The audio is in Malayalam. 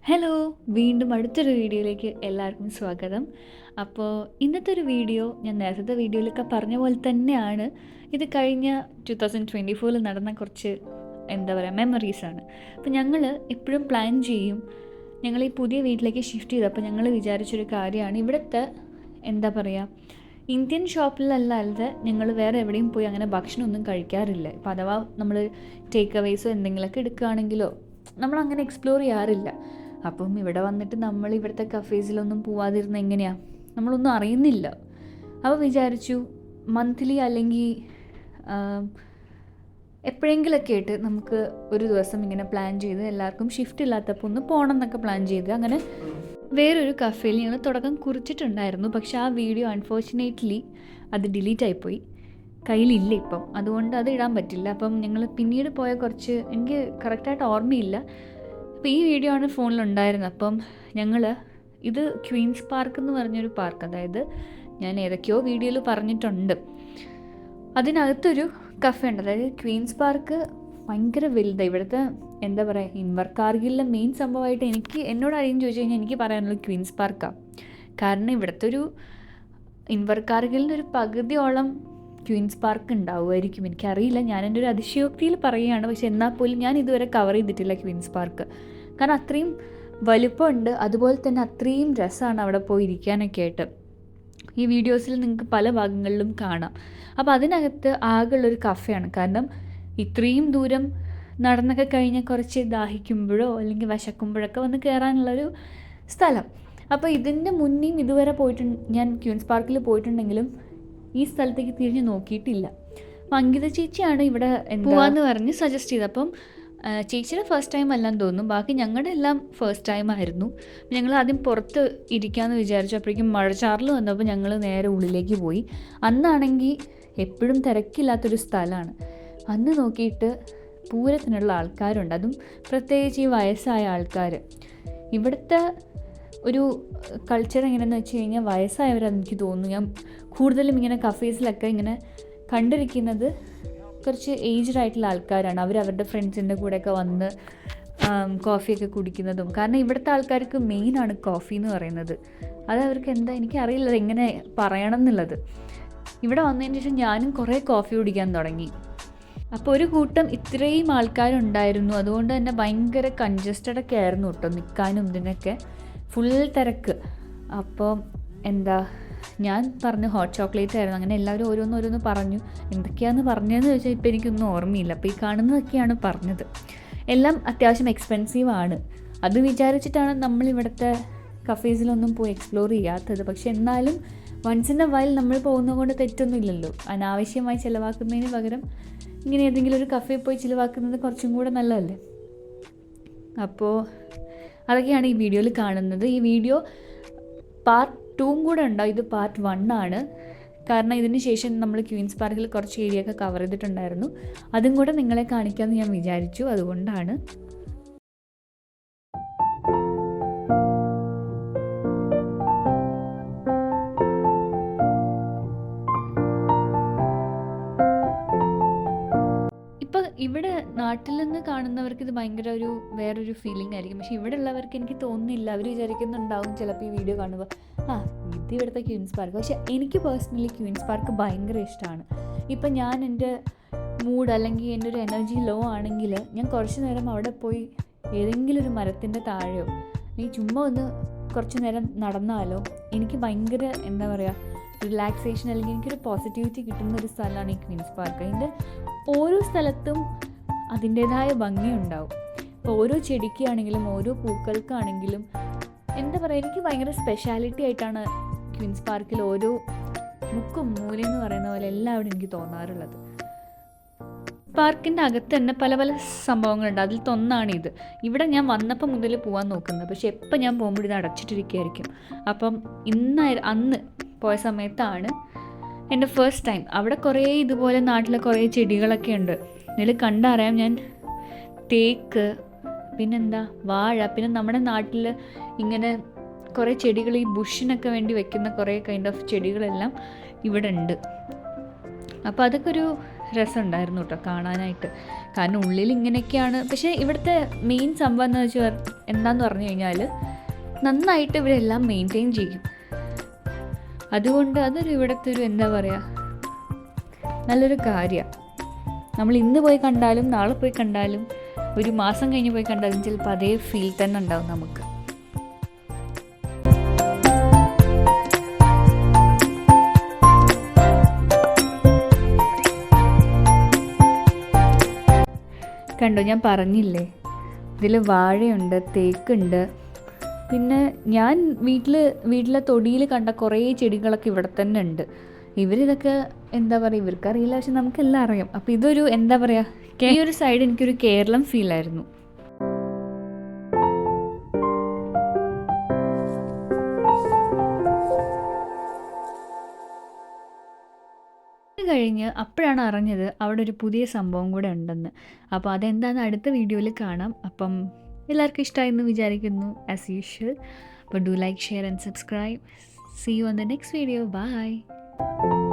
ഹലോ, വീണ്ടും അടുത്തൊരു വീഡിയോയിലേക്ക് എല്ലാവർക്കും സ്വാഗതം. അപ്പോൾ ഇന്നത്തെ ഒരു വീഡിയോ ഞാൻ നേരത്തെ വീഡിയോയിലൊക്കെ പറഞ്ഞ പോലെ തന്നെയാണ്. ഇത് കഴിഞ്ഞ 2024 നടന്ന കുറച്ച് മെമ്മറീസാണ്. അപ്പോൾ ഞങ്ങൾ എപ്പോഴും പ്ലാൻ ചെയ്യും. ഞങ്ങൾ ഈ പുതിയ വീട്ടിലേക്ക് ഷിഫ്റ്റ് ചെയ്തപ്പോൾ ഞങ്ങൾ വിചാരിച്ചൊരു കാര്യമാണ്, ഇവിടുത്തെ ഇന്ത്യൻ ഷോപ്പിലല്ലാതെ ഞങ്ങൾ വേറെ എവിടെയും പോയി അങ്ങനെ ഭക്ഷണമൊന്നും കഴിക്കാറില്ല. ഇപ്പോൾ അഥവാ നമ്മൾ ടേക്ക് അവേസോ എന്തെങ്കിലുമൊക്കെ എടുക്കുകയാണെങ്കിലോ നമ്മളങ്ങനെ എക്സ്പ്ലോർ ചെയ്യാറില്ല. അപ്പം ഇവിടെ വന്നിട്ട് നമ്മൾ ഇവിടുത്തെ കഫേസിലൊന്നും പോവാതിരുന്ന എങ്ങനെയാണ്, നമ്മളൊന്നും അറിയുന്നില്ല. അപ്പോൾ വിചാരിച്ചു മന്ത്ലി അല്ലെങ്കിൽ എപ്പോഴെങ്കിലൊക്കെ ആയിട്ട് നമുക്ക് ഒരു ദിവസം ഇങ്ങനെ പ്ലാൻ ചെയ്ത് എല്ലാവർക്കും ഷിഫ്റ്റ് ഇല്ലാത്തപ്പോൾ ഒന്ന് പോകണം എന്നൊക്കെ പ്ലാൻ ചെയ്ത് അങ്ങനെ വേറൊരു കഫേയിൽ ഞങ്ങൾ തുടക്കം കുറിച്ചിട്ടുണ്ടായിരുന്നു. പക്ഷേ ആ വീഡിയോ അൺഫോർച്ചുനേറ്റ്ലി അത് ഡിലീറ്റ് ആയിപ്പോയി, കയ്യിലില്ല ഇപ്പം. അതുകൊണ്ട് അത് ഇടാൻ പറ്റില്ല. അപ്പം ഞങ്ങൾ പിന്നീട് പോയ കുറച്ച്, എനിക്ക് കറക്റ്റായിട്ട് ഓർമ്മയില്ല. അപ്പോൾ ഈ വീഡിയോ ആണ് ഫോണിലുണ്ടായിരുന്നത്. അപ്പം ഞങ്ങൾ ഇത് ക്വീൻസ് പാർക്ക് എന്ന് പറഞ്ഞൊരു പാർക്ക്, അതായത് ഞാൻ ഏതൊക്കെയോ വീഡിയോയിൽ പറഞ്ഞിട്ടുണ്ട്, അതിനകത്തൊരു കഫേ ഉണ്ട്. അതായത് ക്വീൻസ് പാർക്ക് ഭയങ്കര വലുതാണ്. ഇവിടുത്തെ ഇൻവർ കാർഗിലിലെ മെയിൻ സംഭവമായിട്ട് എന്നോട് ആരെയും ചോദിച്ചു കഴിഞ്ഞാൽ എനിക്ക് പറയാനുള്ളത് ക്വീൻസ് പാർക്കാണ്. കാരണം ഇവിടുത്തെ ഒരു ഇൻവർ കാർഗിലിൻ്റെ ഒരു പകുതിയോളം ക്വീൻസ് പാർക്ക് ഉണ്ടാവുമായിരിക്കും. എനിക്കറിയില്ല, ഞാൻ എൻ്റെ ഒരു അതിശയോക്തിയിൽ പറയുകയാണ്. പക്ഷെ എന്നാൽ പോലും ഞാൻ ഇതുവരെ കവർ ചെയ്തിട്ടില്ല ക്വീൻസ് പാർക്ക്. കാരണം അത്രയും വലുപ്പമുണ്ട്, അതുപോലെ തന്നെ അത്രയും രസമാണ് അവിടെ പോയി ഇരിക്കാനൊക്കെ ആയിട്ട്. ഈ വീഡിയോസിൽ നിങ്ങൾക്ക് പല ഭാഗങ്ങളിലും കാണാം. അപ്പോൾ അതിനകത്ത് ആകെയുള്ളൊരു കഫേയാണ്. കാരണം ഇത്രയും ദൂരം നടന്നൊക്കെ കഴിഞ്ഞ് കുറച്ച് ദാഹിക്കുമ്പോഴോ അല്ലെങ്കിൽ വിശക്കുമ്പോഴൊക്കെ വന്ന് കയറാനുള്ളൊരു സ്ഥലം. അപ്പോൾ ഇതിൻ്റെ മുന്നേയും ഇതുവരെ ഞാൻ ക്വീൻസ് പാർക്കിൽ പോയിട്ടുണ്ടെങ്കിലും ഈ സ്ഥലത്തേക്ക് തിരിഞ്ഞ് നോക്കിയിട്ടില്ല. അപ്പം അങ്കിത ചേച്ചിയാണ് ഇവിടെ പോവാന്ന് പറഞ്ഞ് സജസ്റ്റ് ചെയ്തത്. അപ്പം ചേച്ചിയുടെ ഫസ്റ്റ് ടൈം അല്ലാന്ന് തോന്നുന്നു, ബാക്കി ഞങ്ങളുടെ എല്ലാം ഫസ്റ്റ് ടൈം ആയിരുന്നു. ഞങ്ങൾ ആദ്യം പുറത്ത് ഇരിക്കാമെന്ന് വിചാരിച്ചു. അപ്പോഴേക്കും മഴച്ചാറിൽ വന്നപ്പോൾ ഞങ്ങൾ നേരെ ഉള്ളിലേക്ക് പോയി. അന്നാണെങ്കിൽ എപ്പോഴും തിരക്കില്ലാത്തൊരു സ്ഥലമാണ്. അന്ന് നോക്കിയിട്ട് പൂരത്തിനുള്ള ആൾക്കാരുണ്ട്, അതും പ്രത്യേകിച്ച് ഈ വയസ്സായ ആൾക്കാർ. ഇവിടുത്തെ ഒരു കൾച്ചർ എങ്ങനെയെന്ന് വെച്ച് കഴിഞ്ഞാൽ വയസ്സായവരാണെന്ന് എനിക്ക് തോന്നുന്നു. ഞാൻ കൂടുതലും ഇങ്ങനെ കഫേസിലൊക്കെ ഇങ്ങനെ കണ്ടിരിക്കുന്നത് കുറച്ച് ഏജ്ഡ് ആയിട്ടുള്ള ആൾക്കാരാണ്. അവരവരുടെ ഫ്രണ്ട്സിൻ്റെ കൂടെയൊക്കെ വന്ന് കോഫിയൊക്കെ കുടിക്കുന്നതും. കാരണം ഇവിടുത്തെ ആൾക്കാർക്ക് മെയിനാണ് കോഫി എന്ന് പറയുന്നത്. അത് അവർക്ക് എനിക്കറിയില്ല എങ്ങനെ പറയണം എന്നുള്ളത്. ഇവിടെ വന്നതിന് ശേഷം ഞാനും കുറേ കോഫി കുടിക്കാൻ തുടങ്ങി. അപ്പോൾ ഒരു കൂട്ടം ഇത്രയും ആൾക്കാരുണ്ടായിരുന്നു. അതുകൊണ്ട് തന്നെ ഭയങ്കര കൺജസ്റ്റഡൊക്കെ ആയിരുന്നു കേട്ടോ, നിൽക്കാനും ഇതിനൊക്കെ ഫുൾ തിരക്ക്. അപ്പോൾ ഞാൻ പറഞ്ഞു ഹോട്ട് ചോക്ലേറ്റ് ആയിരുന്നു. അങ്ങനെ എല്ലാവരും ഓരോന്ന് പറഞ്ഞു. എന്തൊക്കെയാണെന്ന് പറഞ്ഞതെന്ന് ചോദിച്ചാൽ ഇപ്പോൾ എനിക്കൊന്നും ഓർമ്മയില്ല. അപ്പോൾ ഈ കാണുന്നതൊക്കെയാണ് പറഞ്ഞത്. എല്ലാം അത്യാവശ്യം എക്സ്പെൻസീവാണ്. അത് വിചാരിച്ചിട്ടാണ് നമ്മളിവിടുത്തെ കഫേസിലൊന്നും പോയി എക്സ്പ്ലോർ ചെയ്യാത്തത്. പക്ഷെ എന്നാലും വൺസ് ഇൻ എ വൈൽ നമ്മൾ പോകുന്നത് കൊണ്ട് തെറ്റൊന്നും ഇല്ലല്ലോ. അനാവശ്യമായി ചിലവാക്കുന്നതിന് പകരം ഇങ്ങനെ ഏതെങ്കിലും ഒരു കഫേ പോയി ചിലവാക്കുന്നത് കുറച്ചും കൂടെ നല്ലതല്ലേ. അപ്പോൾ അതൊക്കെയാണ് ഈ വീഡിയോയിൽ കാണുന്നത്. ഈ വീഡിയോ പാർട്ട് 2 കൂടെ ഉണ്ടാവും. ഇത് പാർട്ട് 1 ആണ്. കാരണം ഇതിന് ശേഷം നമ്മൾ ക്വീൻസ് പാർക്കിൽ കുറച്ച് ഏരിയ ഒക്കെ കവർ ചെയ്തിട്ടുണ്ടായിരുന്നു. അതും കൂടെ നിങ്ങളെ കാണിക്കാമെന്ന് ഞാൻ വിചാരിച്ചു. അതുകൊണ്ടാണ്. ഇവിടെ നാട്ടിൽ നിന്ന് കാണുന്നവർക്ക് ഇത് ഭയങ്കര വേറൊരു ഫീലിംഗ് ആയിരിക്കും. പക്ഷേ ഇവിടെ ഉള്ളവർക്ക് എനിക്ക് തോന്നുന്നില്ല, അവർ വിചാരിക്കുന്നുണ്ടാവും ചിലപ്പോൾ ഈ വീഡിയോ കാണുമ്പോൾ ഇത് ഇവിടുത്തെ ക്വീൻസ് പാർക്ക്. പക്ഷേ എനിക്ക് പേഴ്സണലി ക്വീൻസ് പാർക്ക് ഭയങ്കര ഇഷ്ടമാണ്. ഇപ്പം ഞാൻ എൻ്റെ മൂഡ് അല്ലെങ്കിൽ എൻ്റെ ഒരു എനർജി ലോ ആണെങ്കിൽ ഞാൻ കുറച്ച് നേരം അവിടെ പോയി ഏതെങ്കിലും ഒരു മരത്തിൻ്റെ താഴെയോ അല്ലെങ്കിൽ ചുമ്മാ ഒന്ന് കുറച്ച് നേരം നടന്നാലോ എനിക്ക് ഭയങ്കര റിലാക്സേഷൻ അല്ലെങ്കിൽ എനിക്കൊരു പോസിറ്റിവിറ്റി കിട്ടുന്ന ഒരു സ്ഥലമാണ് ഈ ക്വീൻസ് പാർക്ക്. അതിൻ്റെ ഓരോ സ്ഥലത്തും അതിൻ്റേതായ ഭംഗിയുണ്ടാവും. ഇപ്പോൾ ഓരോ ചെടിക്കാണെങ്കിലും ഓരോ പൂക്കൾക്കാണെങ്കിലും എനിക്ക് ഭയങ്കര സ്പെഷ്യാലിറ്റി ആയിട്ടാണ് ക്വീൻസ് പാർക്കിൽ ഓരോ മുക്കും മൂലയെന്ന് പറയുന്ന പോലെ എല്ലാവരും എനിക്ക് തോന്നാറുള്ളത്. പാർക്കിൻ്റെ അകത്ത് തന്നെ പല പല സംഭവങ്ങളുണ്ട്. അതിൽ ഒന്നാണിത്. ഇവിടെ ഞാൻ വന്നപ്പോൾ മുതൽ പോകാൻ നോക്കുന്നത്, പക്ഷെ എപ്പോൾ ഞാൻ പോകുമ്പോൾ ഇത് അടച്ചിട്ടിരിക്കുകയായിരിക്കും. അപ്പം അന്ന് പോയ സമയത്താണ് എൻ്റെ ഫസ്റ്റ് ടൈം. അവിടെ കുറേ ഇതുപോലെ നാട്ടിലെ കുറേ ചെടികളൊക്കെ ഉണ്ട്. ഇതിൽ കണ്ടറിയാം ഞാൻ തേക്ക്, വാഴ, പിന്നെ നമ്മുടെ നാട്ടിൽ ഇങ്ങനെ കുറേ ചെടികൾ ഈ ബുഷിനൊക്കെ വേണ്ടി വെക്കുന്ന കുറേ കൈൻഡ് ഓഫ് ചെടികളെല്ലാം ഇവിടെ ഉണ്ട്. അപ്പോൾ അതൊക്കെ ഒരു രസമുണ്ടായിരുന്നു കേട്ടോ കാണാനായിട്ട്. കാരണം ഉള്ളിൽ ഇങ്ങനെയൊക്കെയാണ്. പക്ഷേ ഇവിടുത്തെ മെയിൻ സംഭവം എന്ന് വെച്ചാൽ എന്താണെന്ന് പറഞ്ഞു കഴിഞ്ഞാൽ നന്നായിട്ട് ഇവരെല്ലാം മെയിൻറ്റെയിൻ ചെയ്യും. അതുകൊണ്ട് അതൊരു ഇവിടുത്തെ ഒരു എന്താ പറയുക നല്ലൊരു കാര്യമാണ്. നമ്മൾ ഇന്ന് പോയി കണ്ടാലും നാളെ പോയി കണ്ടാലും ഒരു മാസം കഴിഞ്ഞ് പോയി കണ്ടാലും ചിലപ്പോൾ അതേ ഫീൽ തന്നെ ഉണ്ടാവും നമുക്ക്. കണ്ടോ, ഞാൻ പറഞ്ഞില്ലേ ഇതിൽ വാഴയുണ്ട്, തേക്കുണ്ട്. പിന്നെ ഞാൻ വീട്ടിലെ തൊടിയിൽ കണ്ട കുറേ ചെടികളൊക്കെ ഇവിടെ തന്നെ ഉണ്ട്. ഇവരിതൊക്കെ എന്താ പറയുക ഇവർക്കറിയില്ല, പക്ഷെ നമുക്കെല്ലാം അറിയാം. അപ്പോൾ ഇതൊരു എന്താ പറയുക ഈ ഒരു സൈഡ് എനിക്കൊരു കേരളം ഫീലായിരുന്നു. കഴിഞ്ഞ് അപ്പോഴാണ് അറിഞ്ഞത് അവിടെ ഒരു പുതിയ സംഭവം കൂടെ ഉണ്ടെന്ന്. അപ്പോൾ അതെന്താണെന്ന് അടുത്ത വീഡിയോയിൽ കാണാം. അപ്പം എല്ലാവർക്കും ഇഷ്ടമായെന്ന് വിചാരിക്കുന്നു ആസ് യൂഷ്വൽ. അപ്പോൾ do like, share and subscribe. See you on the next video. By.